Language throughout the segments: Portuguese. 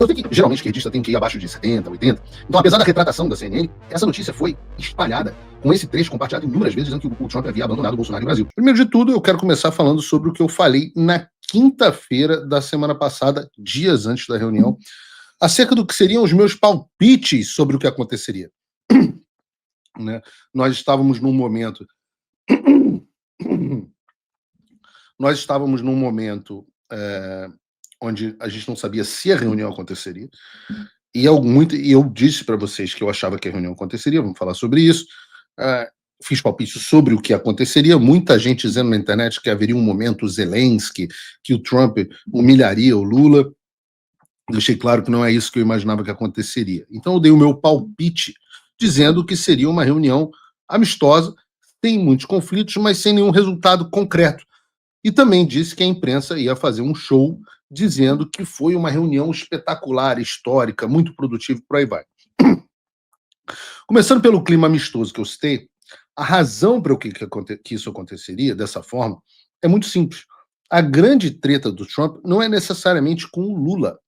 Eu sei que geralmente esquerdista tem que ir abaixo de 70, 80. Então, apesar da retratação da CNN, essa notícia foi espalhada com esse trecho compartilhado inúmeras vezes dizendo que o Trump havia abandonado o Bolsonaro e o Brasil. Primeiro de tudo, eu quero começar falando sobre o que eu falei na quinta-feira da semana passada, dias antes da reunião, acerca do que seriam os meus palpites sobre o que aconteceria. Né? Nós estávamos num momento onde a gente não sabia se a reunião aconteceria, e eu disse para vocês que eu achava que a reunião aconteceria, vamos falar sobre isso. Fiz palpites sobre o que aconteceria, muita gente dizendo na internet que haveria um momento Zelensky, que o Trump humilharia o Lula. Deixei claro que não é isso que eu imaginava que aconteceria. Então eu dei o meu palpite, dizendo que seria uma reunião amistosa, sem muitos conflitos, mas sem nenhum resultado concreto. E também disse que a imprensa ia fazer um show dizendo que foi uma reunião espetacular, histórica, muito produtiva, por aí vai. Começando pelo clima amistoso que eu citei, a razão para que isso aconteceria dessa forma é muito simples. A grande treta do Trump não é necessariamente com o Lula.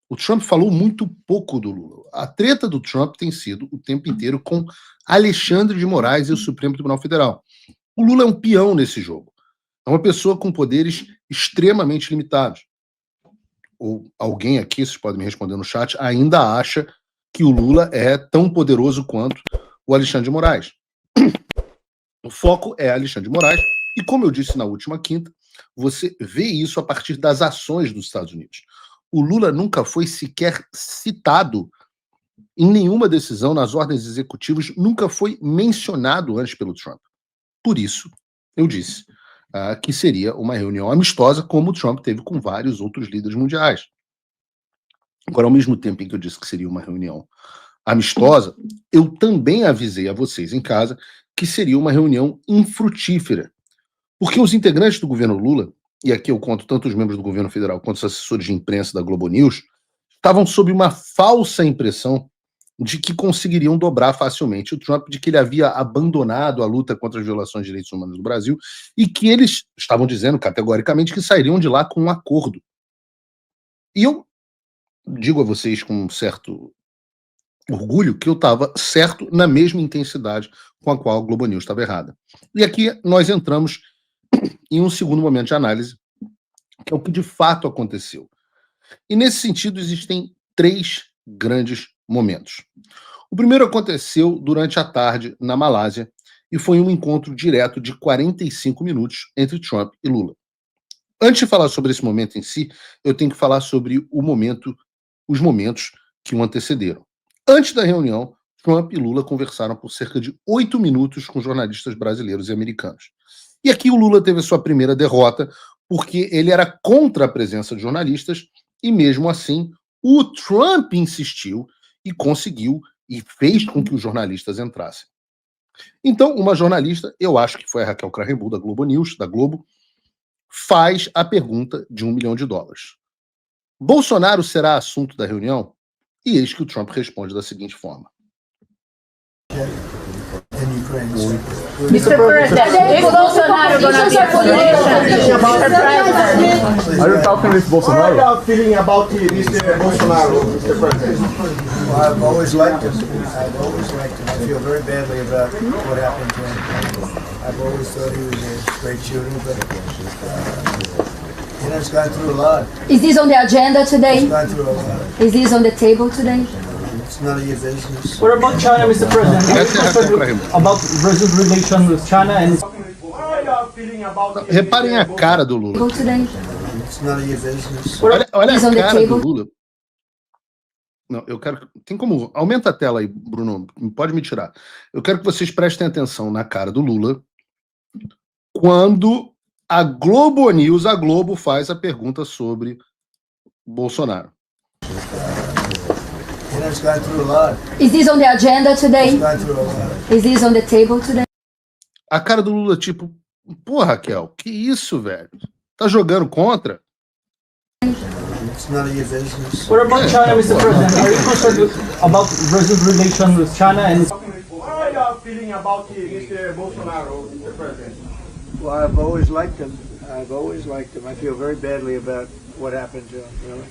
O Trump falou muito pouco do Lula. A treta do Trump tem sido o tempo inteiro com Alexandre de Moraes e o Supremo Tribunal Federal. O Lula é um peão nesse jogo. É uma pessoa com poderes extremamente limitados. Ou alguém aqui, vocês podem me responder no chat, ainda acha que o Lula é tão poderoso quanto o Alexandre de Moraes. O foco é Alexandre de Moraes, e como eu disse na última quinta, você vê isso a partir das ações dos Estados Unidos. O Lula nunca foi sequer citado em nenhuma decisão nas ordens executivas, nunca foi mencionado antes pelo Trump. Por isso, eu disse que seria uma reunião amistosa, como o Trump teve com vários outros líderes mundiais. Agora, ao mesmo tempo em que eu disse que seria uma reunião amistosa, eu também avisei a vocês em casa que seria uma reunião infrutífera. Porque os integrantes do governo Lula, e aqui eu conto tanto os membros do governo federal quanto os assessores de imprensa da Globo News, estavam sob uma falsa impressão de que conseguiriam dobrar facilmente o Trump, de que ele havia abandonado a luta contra as violações de direitos humanos no Brasil e que eles estavam dizendo categoricamente que sairiam de lá com um acordo. E eu digo a vocês com um certo orgulho que eu estava certo na mesma intensidade com a qual a Globo News estava errada. E aqui nós entramos em um segundo momento de análise, que é o que de fato aconteceu. E nesse sentido existem três grandes momentos. O primeiro aconteceu durante a tarde na Malásia e foi um encontro direto de 45 minutos entre Trump e Lula. Antes de falar sobre esse momento em si, eu tenho que falar sobre os momentos que o antecederam. Antes da reunião, Trump e Lula conversaram por cerca de 8 minutos com jornalistas brasileiros e americanos. E aqui o Lula teve a sua primeira derrota, porque ele era contra a presença de jornalistas e, mesmo assim, o Trump insistiu e conseguiu e fez com que os jornalistas entrassem. Então, uma jornalista, eu acho que foi a Raquel Krahenbuhl, da Globo News, da Globo, faz a pergunta de $1 milhão. Bolsonaro será assunto da reunião? E eis que o Trump responde da seguinte forma. Mr. President, is Bolsonaro going to be a politician? Mr. President. Are you talking with Bolsonaro? How are you feeling about Mr. Bolsonaro, Mr. President? Well, I've always liked him. I feel very badly about what happened to him. I've always thought he was a great shooter, but he's gone through a lot. Is this on the agenda today? He's gone through a lot. Is this on the table today? It's none of your business. What about China, Mr. President? Are you concerned about Brazil's relation with China and How are you feeling about Reparem a cara do Lula. Today? It's none of your business. Olha Is on a the cara do table? Lula. Não, eu quero. Tem como. Aumenta a tela aí, Bruno. Pode me tirar. Eu quero que vocês prestem atenção na cara do Lula quando a Globo News, a Globo, faz a pergunta sobre Bolsonaro. He's gone through a lot. Is this on the agenda today? He's gone through a lot. Is this on the table today? A cara do Lula, tipo, pô, Raquel, que isso, velho? Tá jogando contra? It's none of your business. what about China, Mr. President? Are you concerned about Brazil's relation with China and How are you feeling about Mr. Bolsonaro, Mr. President? Well, I've always liked him. I feel very badly about what happened to him, really.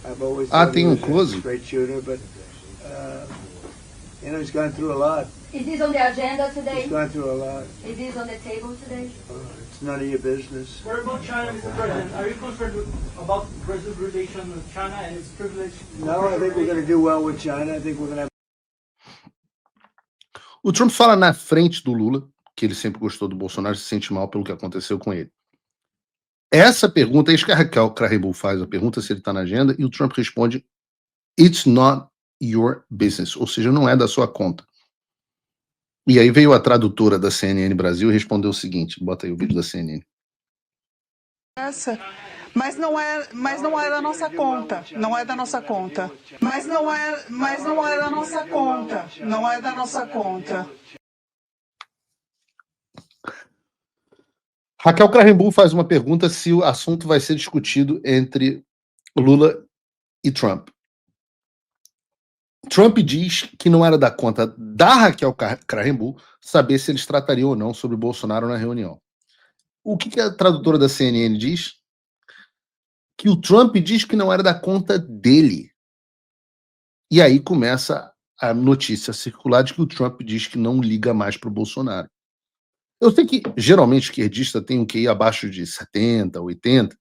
I've always Ah, thought tem he um was close. a great shooter, but he's gone through a lot. Is this on the agenda today? He's gone through a lot. Is this on the table today? It's none of your business. What about China, Mr. President? Are you concerned about Brazil's relation with China and its privilege? No, I think we're going to do well with China. I think we're going to have. O Trump fala na frente do Lula, que ele sempre gostou do Bolsonaro, se sente mal pelo que aconteceu com ele. Essa pergunta, é isso que a Raquel Krahenbuhl faz a pergunta se ele está na agenda, e o Trump responde, it's not your business, ou seja, não é da sua conta. E aí veio a tradutora da CNN Brasil e respondeu o seguinte, bota aí o vídeo da CNN. Mas não é da nossa conta, não é da nossa conta. Mas não é da nossa conta, não é da nossa conta. Raquel Krahenbuhl faz uma pergunta se o assunto vai ser discutido entre Lula e Trump. Trump diz que não era da conta da Raquel Krahenbuhl saber se eles tratariam ou não sobre Bolsonaro na reunião. O que a tradutora da CNN diz? Que o Trump diz que não era da conta dele. E aí começa a notícia circular de que o Trump diz que não liga mais para o Bolsonaro. Eu sei que, geralmente, o esquerdista tem um QI abaixo de 70, 80.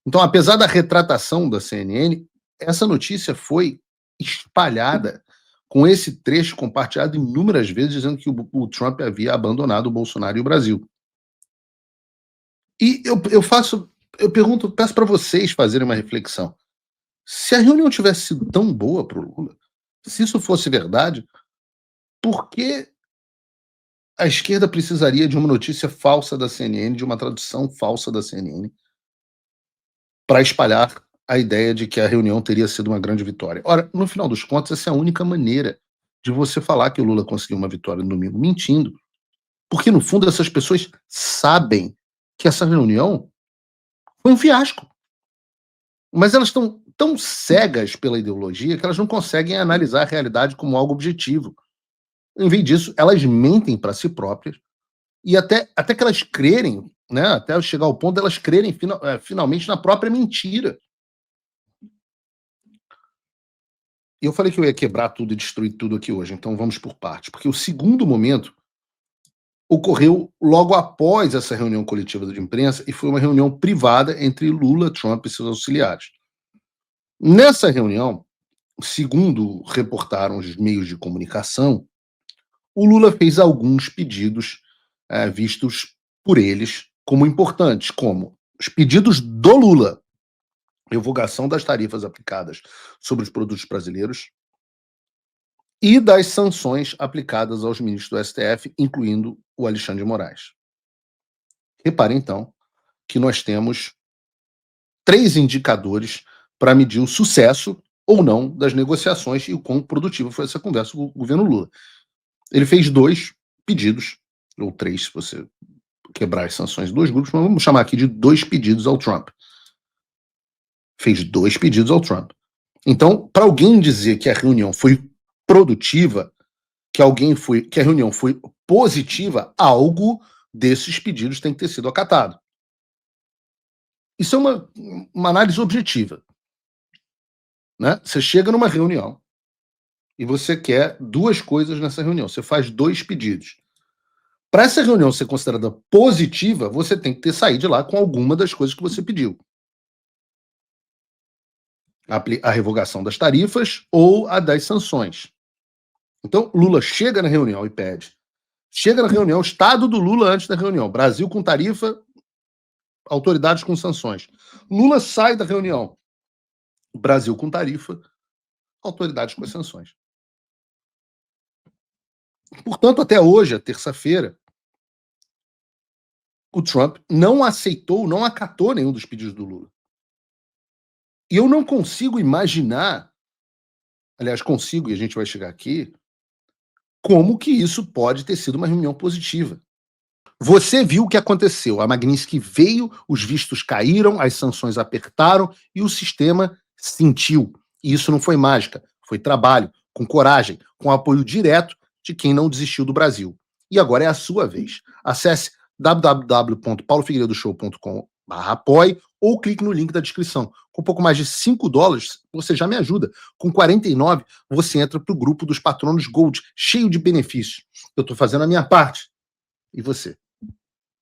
Então, apesar da retratação da CNN, essa notícia foi espalhada com esse trecho compartilhado inúmeras vezes, dizendo que o Trump havia abandonado o Bolsonaro e o Brasil. E eu pergunto, peço para vocês fazerem uma reflexão. Se a reunião tivesse sido tão boa para o Lula, se isso fosse verdade, por que a esquerda precisaria de uma notícia falsa da CNN, de uma tradução falsa da CNN, para espalhar a ideia de que a reunião teria sido uma grande vitória? Ora, no final dos contos, essa é a única maneira de você falar que o Lula conseguiu uma vitória no domingo mentindo, porque, no fundo, essas pessoas sabem que essa reunião foi um fiasco. Mas elas estão tão cegas pela ideologia que elas não conseguem analisar a realidade como algo objetivo. Em vez disso, elas mentem para si próprias e até que elas crerem, né, até chegar ao ponto de elas crerem finalmente na própria mentira. Eu falei que eu ia quebrar tudo e destruir tudo aqui hoje, então vamos por partes, porque o segundo momento ocorreu logo após essa reunião coletiva de imprensa e foi uma reunião privada entre Lula, Trump e seus auxiliares. Nessa reunião, segundo reportaram os meios de comunicação, o Lula fez alguns pedidos vistos por eles como importantes, como os pedidos do Lula, revogação das tarifas aplicadas sobre os produtos brasileiros e das sanções aplicadas aos ministros do STF, incluindo o Alexandre de Moraes. Reparem, então, que nós temos 3 indicadores para medir o sucesso ou não das negociações e o quão produtiva foi essa conversa com o governo Lula. Ele fez 2 pedidos, ou 3, se você quebrar as sanções de 2 grupos, mas vamos chamar aqui de 2 pedidos ao Trump. Fez 2 pedidos ao Trump. Então, para alguém dizer que a reunião foi produtiva, que a reunião foi positiva, algo desses pedidos tem que ter sido acatado. Isso é uma análise objetiva. Né? Você chega numa reunião e você quer 2 coisas nessa reunião. Você faz 2 pedidos. Para essa reunião ser considerada positiva, você tem que ter saído de lá com alguma das coisas que você pediu. A revogação das tarifas ou a das sanções. Então, Lula chega na reunião e pede. Chega na reunião, estado do Lula antes da reunião. Brasil com tarifa, autoridades com sanções. Lula sai da reunião. Brasil com tarifa, autoridades com as sanções. Portanto, até hoje, a terça-feira, o Trump não aceitou, não acatou nenhum dos pedidos do Lula. E eu não consigo imaginar, aliás, consigo, e a gente vai chegar aqui, como que isso pode ter sido uma reunião positiva. Você viu o que aconteceu. A Magnitsky veio, os vistos caíram, as sanções apertaram e o sistema sentiu. E isso não foi mágica, foi trabalho, com coragem, com apoio direto de quem não desistiu do Brasil. E agora é a sua vez. Acesse www.paulofigueiredoshow.com apoie ou clique no link da descrição. Com um pouco mais de $5, você já me ajuda. Com 49, você entra para o grupo dos patronos Gold, cheio de benefícios. Eu estou fazendo a minha parte. E você?